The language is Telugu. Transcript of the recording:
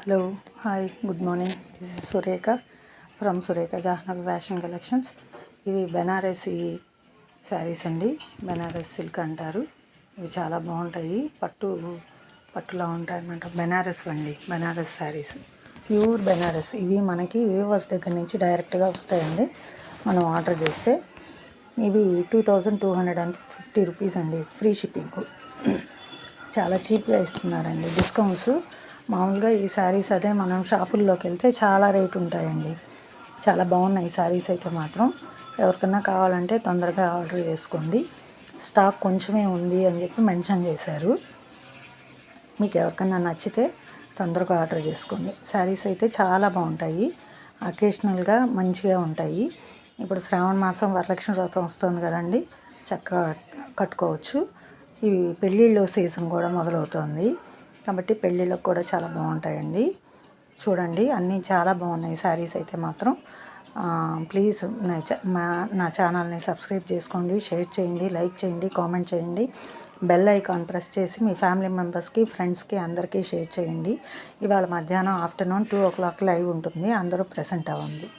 Hello hi good morning. This is Surekha from Surekha Jahnavi fashion collections. ఇవి బెనారసీ శారీస్ అండి. బెనారస్ సిల్క్ అంటారు. ఇవి చాలా బాగుంటాయి. పట్టులా ఉంటాయి అన్నమాట. బెనారస్ అండి, బెనారస్ శారీస్, ప్యూర్ బెనారస్. ఇవి మనకి వ్యూవర్స్ దగ్గర నుంచి డైరెక్ట్గా వస్తాయండి మనం ఆర్డర్ చేస్తే. ఇవి 2250 రూపీస్ అండి, ఫ్రీ షిప్పింగ్. చాలా చీప్గా ఇస్తున్నారండి, డిస్కౌంట్స్. మామూలుగా ఈ శారీస్ అదే మనం షాపుల్లోకి వెళ్తే చాలా రేటు ఉంటాయండి. చాలా బాగున్నాయి శారీస్ అయితే మాత్రం. ఎవరికన్నా కావాలంటే తొందరగా ఆర్డర్ చేసుకోండి. స్టాక్ కొంచెమే ఉంది అని చెప్పి మెన్షన్ చేశారు. మీకు ఎవరికన్నా నచ్చితే తొందరగా ఆర్డర్ చేసుకోండి. శారీస్ అయితే చాలా బాగుంటాయి, అకేషనల్గా మంచిగా ఉంటాయి. ఇప్పుడు శ్రావణ మాసం వరలక్ష్మి వ్రతం వస్తుంది కదండి, చక్కగా కట్టుకోవచ్చు. ఇవి పెళ్ళిళ్ళు సీజన్ కూడా మొదలవుతోంది కాబట్టి పెళ్ళిళ్ళకు కూడా చాలా బాగుంటాయండి. చూడండి, అన్నీ చాలా బాగున్నాయి శారీస్ అయితే మాత్రం. ప్లీజ్ నా ఛానల్ని సబ్స్క్రైబ్ చేసుకోండి, షేర్ చేయండి, లైక్ చేయండి, కామెంట్ చేయండి. బెల్ ఐకాన్ ప్రెస్ చేసి మీ ఫ్యామిలీ మెంబర్స్కి, ఫ్రెండ్స్కి అందరికీ షేర్ చేయండి. ఇవాళ మధ్యాహ్నం ఆఫ్టర్నూన్ 2 o'clock లైవ్ ఉంటుంది, అందరూ ప్రెసెంట్ అవ్వండి.